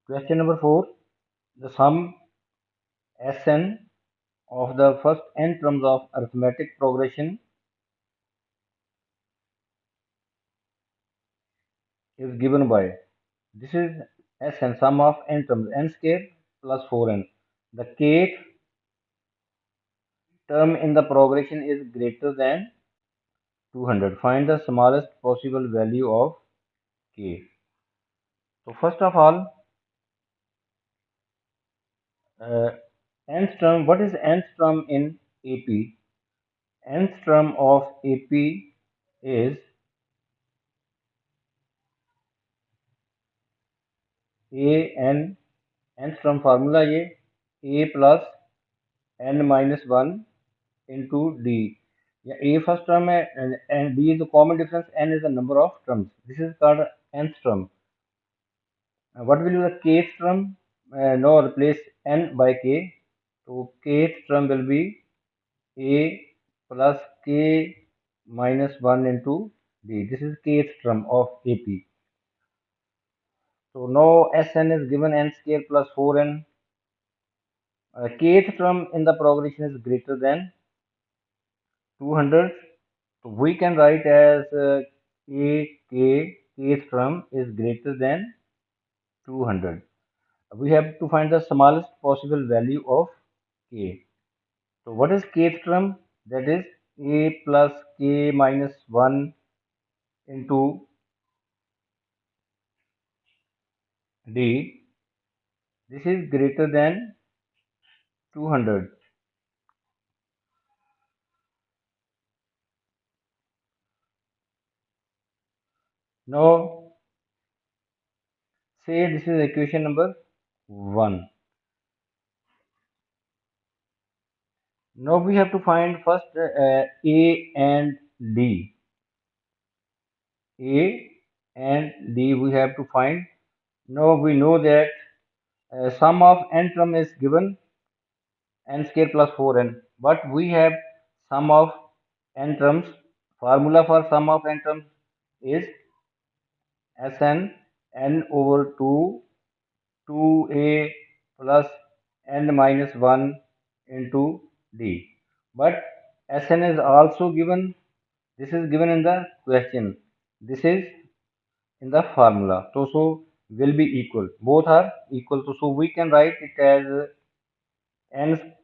Question number 4. The sum Sn of the first n terms of arithmetic progression is given by. This is Sn, sum of n terms, n square plus 4n. The kth term in the progression is greater than 200. Find the smallest possible value of k. So first of all, uh, nth term. What is nth term in AP? Nth term of AP is an nth term formula ये a plus n minus 1 into d. Yeah, a first term है and d is the common difference. N is the number of terms. This is called nth term. What will be the kth term? No, replace n by k. So kth term will be a plus k minus 1 into d. This is kth term of AP. So now Sn is given n square plus 4n. Kth term in the progression is greater than 200. So we can write as kth term is greater than 200. We have to find the smallest possible value of k. So what is kth term? That is a plus k minus 1 into d. This is greater than 200. Now say this is equation number 1. Now we have to find first A and D. A and D we have to find. Now we know that sum of n term is given n square plus 4n. But we have sum of n terms. Formula for sum of n terms is Sn n over 2 2a plus n minus 1 into d. But Sn is also given. This is given in the question. This is in the formula. So will be equal. Both are equal. So we can write it as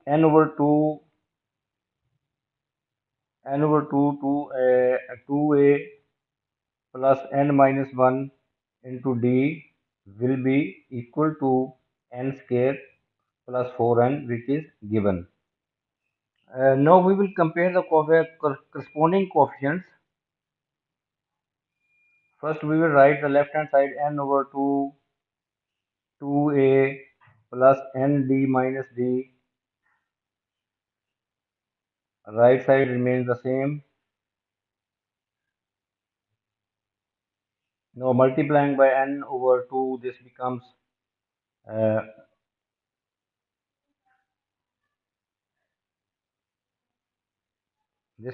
n over 2 n over 2 2a plus n minus 1 into d will be equal to n square plus 4n, which is given. Now we will compare the corresponding coefficients. First we will write the left hand side n over 2 2a plus nd minus d. Right side remains the same. Now multiplying by n over 2, this becomes uh, na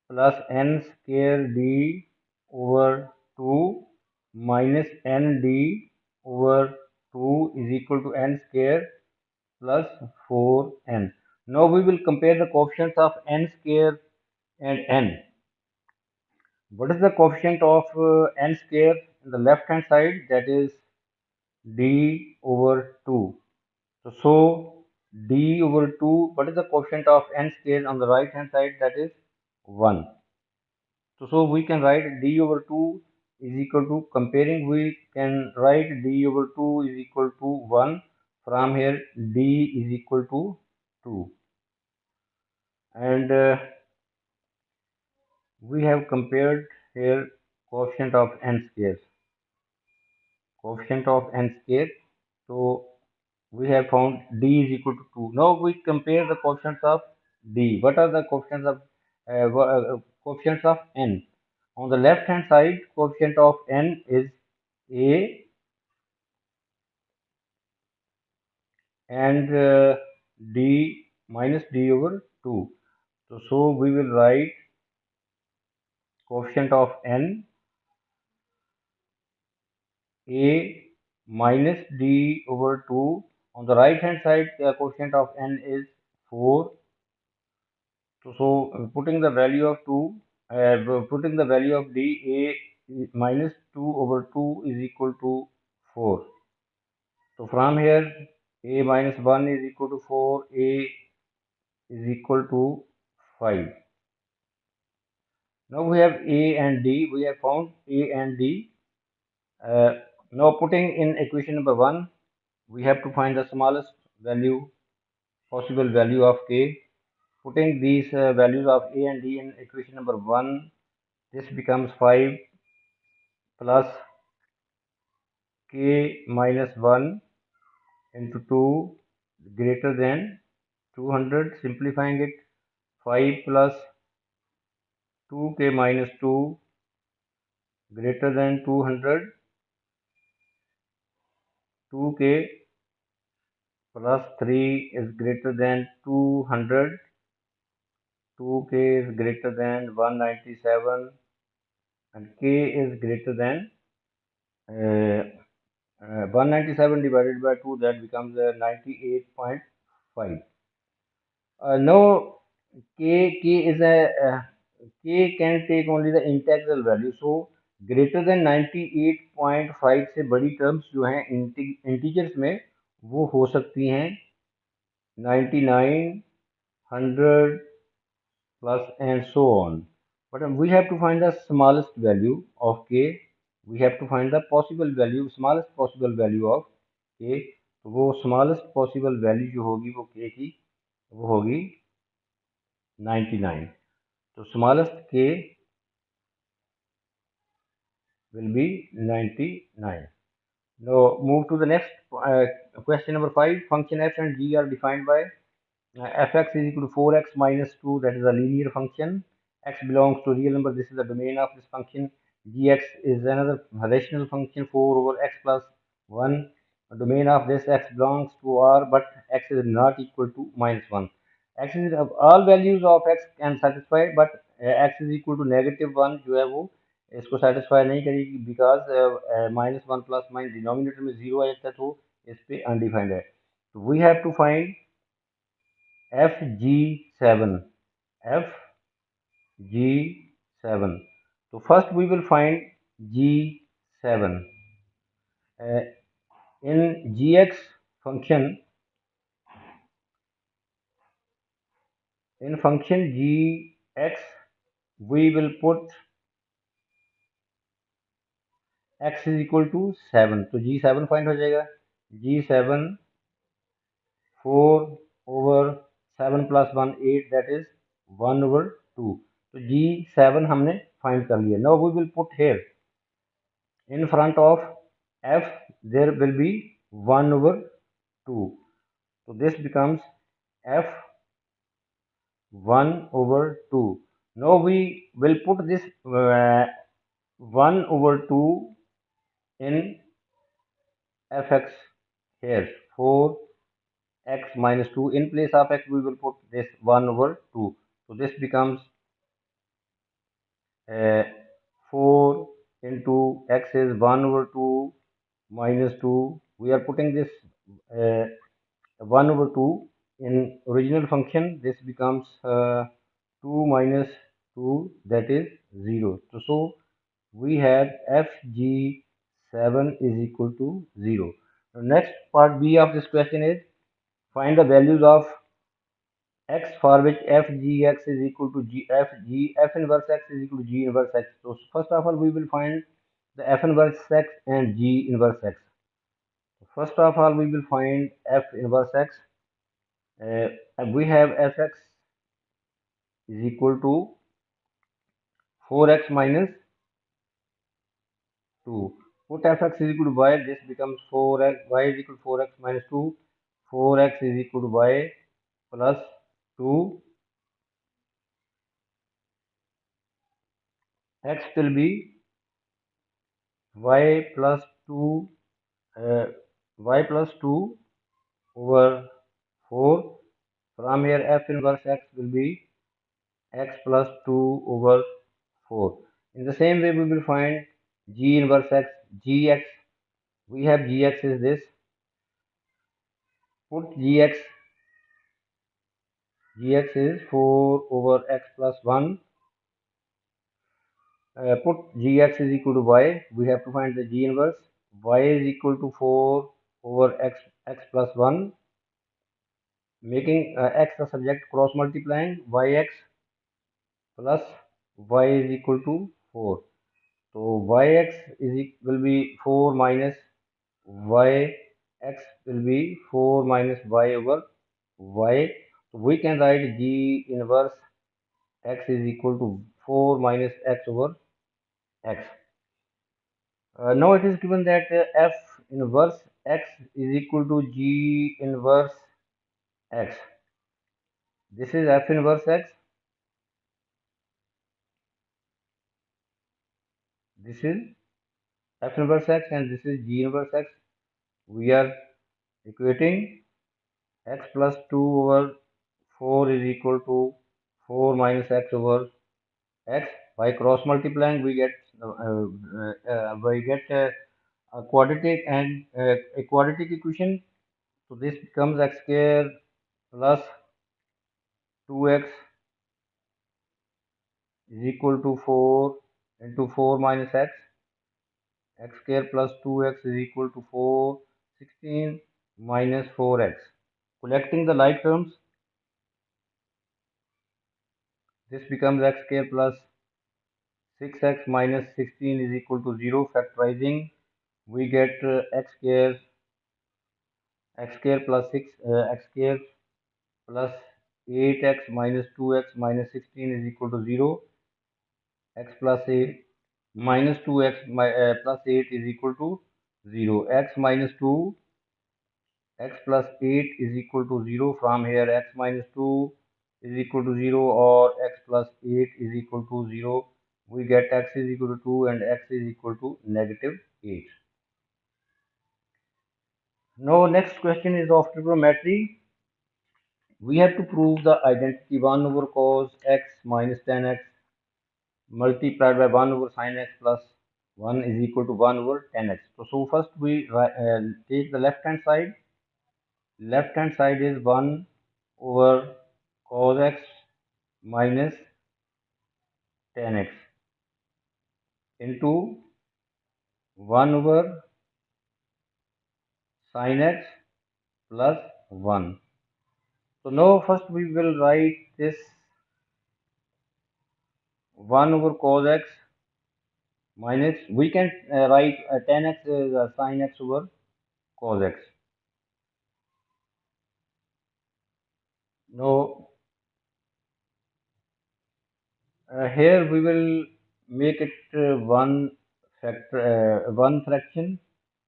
plus n square d over 2 minus nd over 2 is equal to n square plus 4n. Now we will compare the coefficients of n square and n. What is the coefficient of n square in the left hand side? That is d over 2. So d over 2, what is the coefficient of n square on the right hand side? That is 1. So we can write d over 2 is equal to, comparing we can write d over 2 is equal to 1. From here d is equal to 2. And we have compared here coefficient of n square. Coefficient of n square. So we have found d is equal to 2. Now we compare the coefficients of d. What are the coefficients of n? On the left hand side, coefficient of n is a and d minus d over 2. So we will write coefficient of n A minus D over 2. On the right hand side, the quotient of n is 4. So putting the value of 2, putting the value of D, minus 2 over 2 is equal to 4. So from here, A minus 1 is equal to 4, A is equal to 5. Now we have A and D. We have found A and D. Now putting in equation number 1, we have to find the smallest value, possible value of K. Putting these values of A and D in equation number 1, this becomes 5 plus K minus 1 into 2 greater than 200. Simplifying it, 5 plus 2K minus 2 greater than 200. 2K plus 3 is greater than 200. 2K is greater than 197 and K is greater than 197 divided by 2, that becomes 98.5. Now K can take only the integral value. So greater than 98.5 से बड़ी terms जो हैं integers में वो हो सकती हैं 99, 100 plus and so on. But we have to find the smallest value of K. We have to find the possible value, smallest possible value of K. तो वो smallest possible value जो होगी वो K की वो होगी 99. So smallest K will be 99. Now move to the next question number 5. Function f and g are defined by fx is equal to 4x minus 2, that is a linear function. X belongs to real number, this is the domain of this function. Gx is another rational function, 4 over x plus 1. The domain of this x belongs to R, but x is not equal to minus 1. X is all values of x can satisfy, but x is equal to negative 1 जो है वो इसको satisfy नहीं करेगी, because minus 1 plus minus denominator में 0 आ जाता है, तो इस पे undefined है. So we have to find FG7. FG7. So first we will find G7. In Gx function, in function Gx, we will put x is equal to 7. तो G7 find हो जाएगा. G7 4 over 7 plus 1 8, that is 1 over 2. तो G7 हमने find कर लिया. Now we will put here in front of f there will be 1 over 2. So this becomes f 1 over 2. Now we will put this 1 over 2 in fx here. 4x minus 2. In place of x we will put this 1 over 2. So this becomes 4 into x is 1 over 2 minus 2. We are putting this 1 over 2 in original function. This becomes 2 minus 2, that is 0. So we have FG7 is equal to 0. The next part B of this question is find the values of x for which FGX is equal to F inverse x is equal to G inverse x. So first of all we will find the F inverse x and G inverse x. First of all we will find F inverse x. We have fx is equal to 4x minus 2. Put fx is equal to y, this becomes 4x, y is equal to 4x minus 2. 4x is equal to y plus 2. X will be y plus 2, uh, y plus 2 over 4. From here f inverse x will be x plus 2 over 4. In the same way we will find g inverse x. Gx We have gx is this. Put gx is 4 over x plus 1. Put gx is equal to y. We have to find the g inverse. Y is equal to 4 over x plus 1, making x the subject, cross multiplying yx plus y is equal to 4. So yx will be 4 minus y, x will be 4 minus y over y. So we can write g inverse x is equal to 4 minus x over x. Now it is given that f inverse x is equal to g inverse x. This is f inverse x. This is f inverse x and this is g inverse x. We are equating x plus 2 over 4 is equal to 4 minus x over x. By cross multiplying we get a quadratic and a quadratic equation. So this becomes x square plus 2x is equal to 4 into 4 minus x square plus 2x is equal to 4, 16 minus 4x. Collecting the like terms, this becomes x square plus 6x minus 16 is equal to 0. Factorizing, we get x square plus 6 x square plus 8x minus 2x minus 16 is equal to 0. X plus 8 minus 2x plus 8 is equal to 0. X minus 2 x plus 8 is equal to 0. From here x minus 2 is equal to 0 or x plus 8 is equal to 0. We get x is equal to 2 and x is equal to negative 8. Now next question is of trigonometry. We have to prove the identity 1 over cos x minus tan x multiplied by 1 over sin x plus 1 is equal to 1 over tan x. So first we take the left hand side. Left hand side is 1 over cos x minus tan x into 1 over sin x plus 1. So now first we will write this 1 over cos x minus, we can write tan x as sin x over cos x. Now here we will make it one fraction.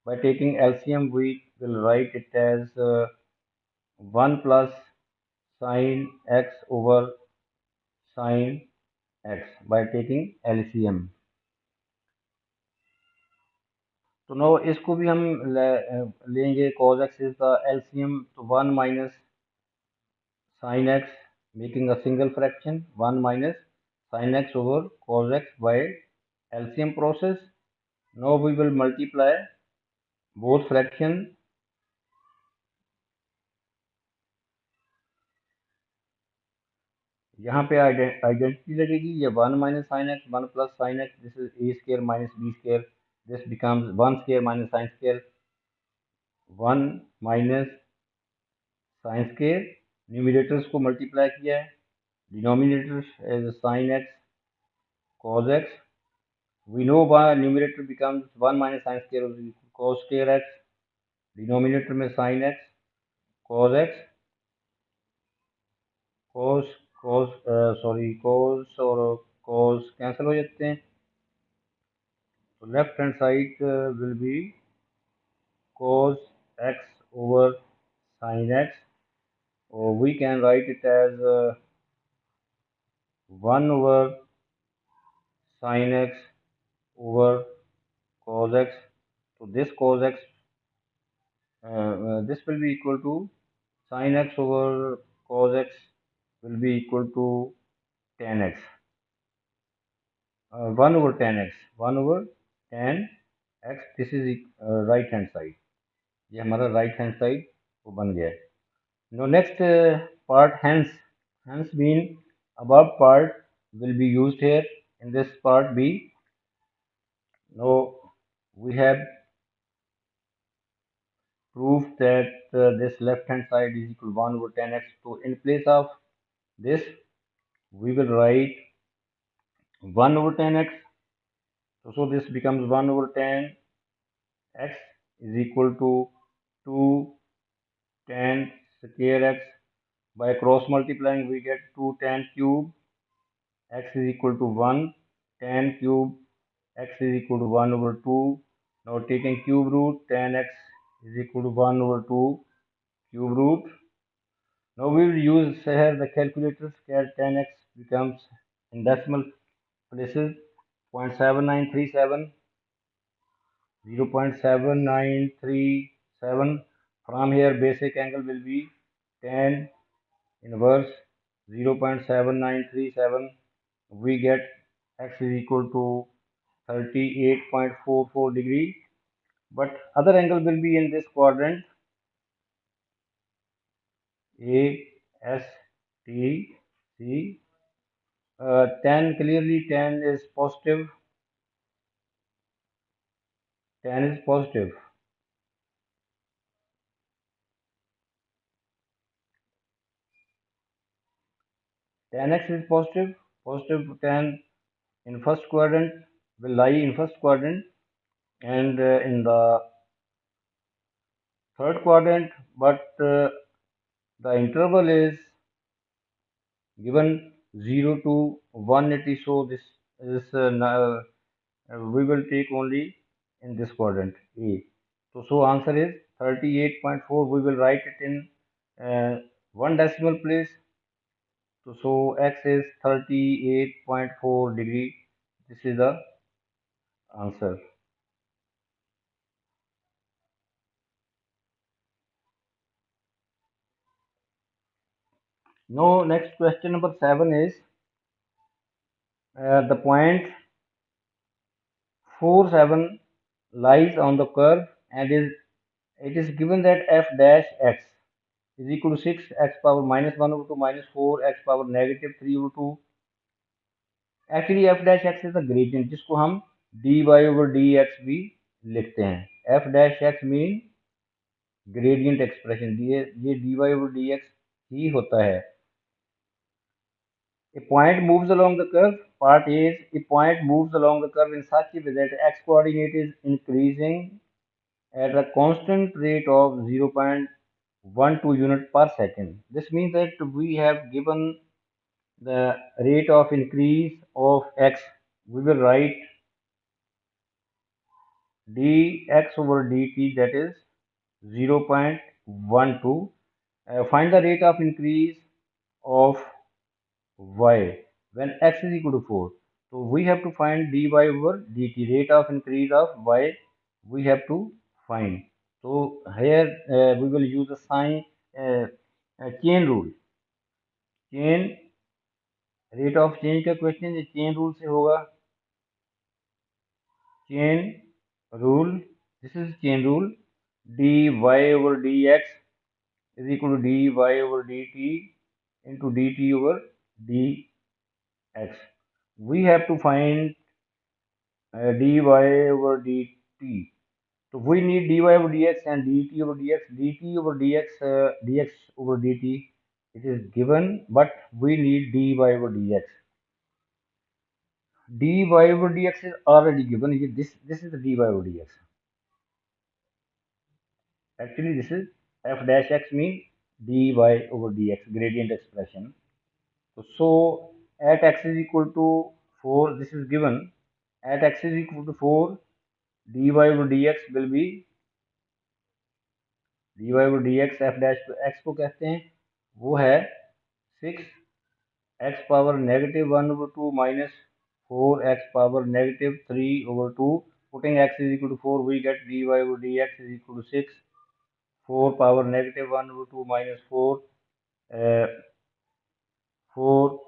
By taking LCM, we will write it as 1 plus sin x over sin x by taking LCM. तो no इसको भी हम लेंगे cos x is the LCM, तो 1 minus sin x making a single fraction, 1 minus sin x over cos x by LCM process. Now we will multiply both fraction. यहाँ पे identity लगेगी, ये 1 minus sin x, 1 plus sin x, this is a square minus b square, this becomes 1 square minus sin square, 1 minus sin square, numerators को multiply किया है, denominators as sin x cos x. We know why numerator becomes 1 minus sin square cos square x, denominator में sin x cos x, cos cos और cos cancel हो जाते हैं. So left hand side will be cos x over sin x, or we can write it as 1 over sin x over cos x. So this cos x, this will be equal to sin x over cos x will be equal to tan x. 1 over tan x, 1 over tan x, this is right hand side. ये हमारा right hand side वो बन गया है. Now next part, hence. Hence mean above part will be used here in this part B. Now we have proof that this left hand side is equal to 1 over 10x. So in place of this we will write 1 over 10x. So this becomes 1 over 10 x is equal to 2 tan square x. By cross multiplying we get 2 tan cube x is equal to 1 tan cube x is equal to 1 over 2. Now taking cube root, tan x is equal to 1 over 2 cube root. Now we will use here the calculator. Here tan x becomes in decimal places 0.7937, 0.7937. From here basic angle will be tan inverse 0.7937. We get x is equal to 38.44 degree, but other angle will be in this quadrant A, S, T, C. Tan, clearly tan is positive. Tan is positive. Tan x is positive. Positive tan in first quadrant will lie in first quadrant, and in the third quadrant, but the interval is given 0 to 180. So this is we will take only in this quadrant A. So answer is 38.4. We will write it in one decimal place. So x is 38.4 degree. This is the answer. Now next question number 7 is the point 47 lies on the curve, and it is given that f dash x is equal to 6 x power minus 1 over 2 minus 4 x power negative 3 over 2. Actually f dash x is the gradient, जिसको हम d y over d x भी लिखते हैं. F dash x mean gradient expression. ये d y over d x ही होता है. A point moves along the curve. Part A is a point moves along the curve in such a way that x coordinate is increasing at a constant rate of 0.12 unit per second. This means that we have given the rate of increase of x. We will write dx over dt, that is 0.12. Find the rate of increase of y when x is equal to 4. So we have to find dy over dt, rate of increase of y we have to find. So here we will use the sign chain rule. Chain rate of change का question ये chain rule से होगा. Chain rule, this is chain rule. dy over dx is equal to dy over dt into dt over dx. We have to find dy over dt. So we need dy over dx and dt over dx. dt over dx, dx over dt, it is given, but we need dy over dx. dy over dx is already given. This is the dy over dx. Actually, this is f dash x means dy over dx, gradient expression. So at x is equal to 4, this is given. At x is equal to 4, dy over dx will be dy over dx. f dash x को कहते हैं, वो है 6 x power negative 1 over 2 minus 4 x power negative 3 over 2. Putting x is equal to 4, we get dy over dx is equal to 6. 4 power negative 1 over 2 minus 4. 4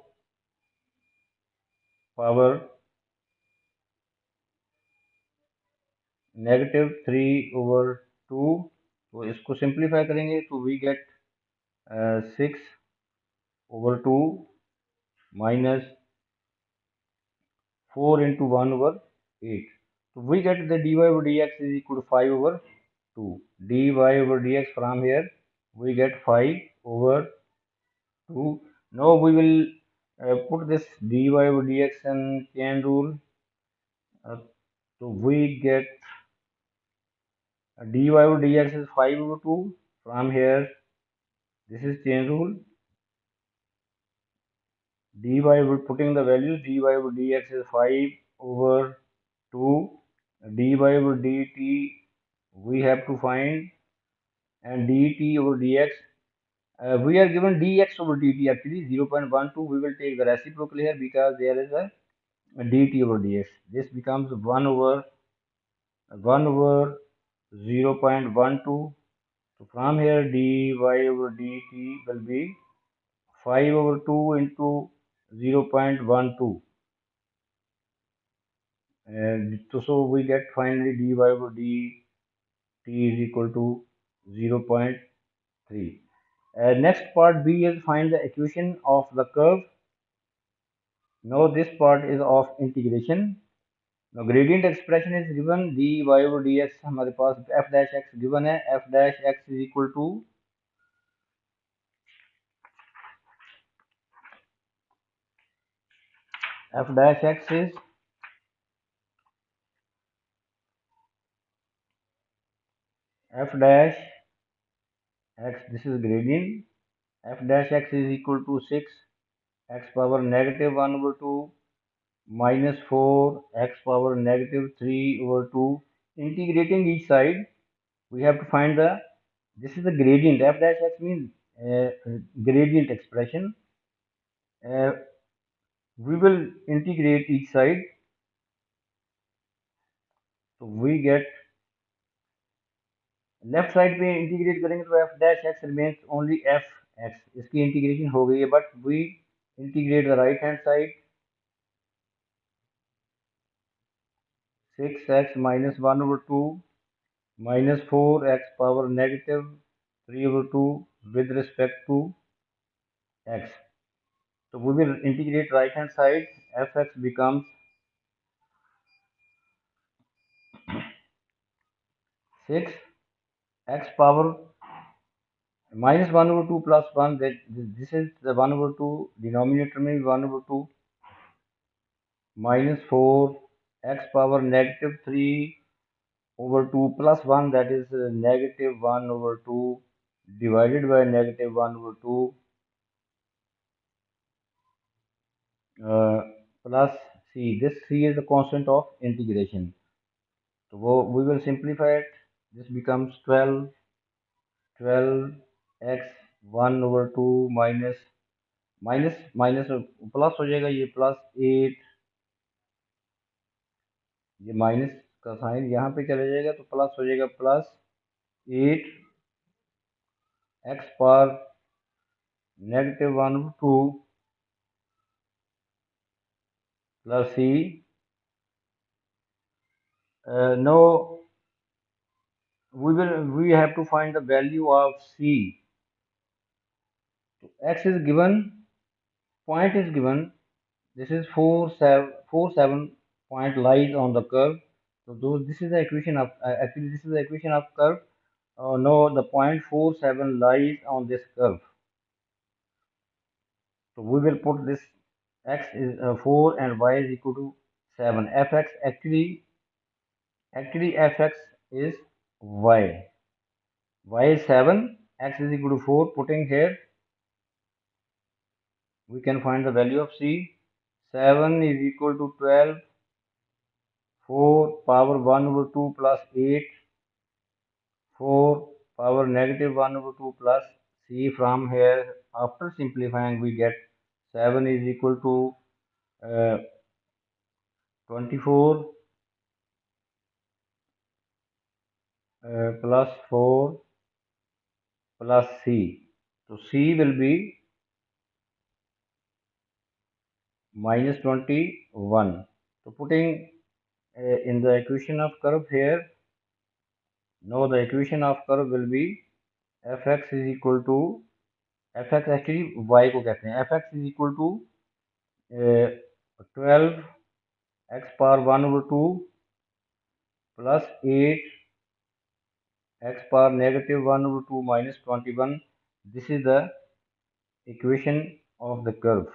power -3/2, तो इसको simplify करेंगे तो we get 6/2 minus 4 into 1/8. So we get the dy over dx is equal to 5/2. dy over dx from here we get 5/2. Now we will put this dy over dx in chain rule. So we get dy over dx is 5/2. From here, this is chain rule. Dy over putting the values, dy over dx is 5/2. Dy over dt we have to find, and dt over dx we are given dx over dt actually 0.12. We will take the reciprocal here because there is a dt over dx. This becomes 1/1/0.12. So from here dy over dt will be 5/2 into 0.12. So we get finally dy over dt is equal to 0.3. Next part B is find the equation of the curve. Now this part is of integration. Now gradient expression is given dy over dx हमारे पास f dash x given है. F dash x is equal to f dash x is f dash x, this is gradient. F dash x is equal to 6 x power -1/2 minus 4 x power -3/2. Integrating each side, we have to find the, this is the gradient. F dash x means gradient expression. We will integrate each side, so we get left side पे integrate करेंगे तो f dash x remains only f x, इसकी integration हो गई है. But we integrate the right hand side, 6x -1/2 minus 4x power -3/2 with respect to x. So we will integrate right hand side. Fx becomes 6 x power -1/2 plus 1. That this is the 1/2 denominator में 1/2 minus 4 x power -3/2 plus 1, that is -1/2 divided by -1/2 plus c. This c is the constant of integration. So we will simplify it. This becomes 12x 1/2 minus minus plus हो जाएगा, ये +8, ये minus का sign यहाँ पे चले जाएगा तो प्लस हो जाएगा, +8 x power -1/2 plus c. Now we have to find the value of c. So x is given, point is given. This is 4 7 point lies on the curve. So this is the equation of actually this is the equation of curve. No, the point 4 7 lies on this curve. So we will put this x is 4 and y is equal to 7. Fx actually fx is y. Y is 7, x is equal to 4. Putting here, we can find the value of c. 7 is equal to 12, 4 power 1/2 plus 8, 4 power -1/2 plus c. From here, after simplifying, we get 7 is equal to 24 plus 4 plus c. So c will be -21. So putting in the equation of curve here, Now the equation of curve will be fx is equal to fx actually y को कहते हैं fx is equal to 12 x power 1 over 2 plus 8 x power negative 1 over 2 minus 21. This is the equation of the curve.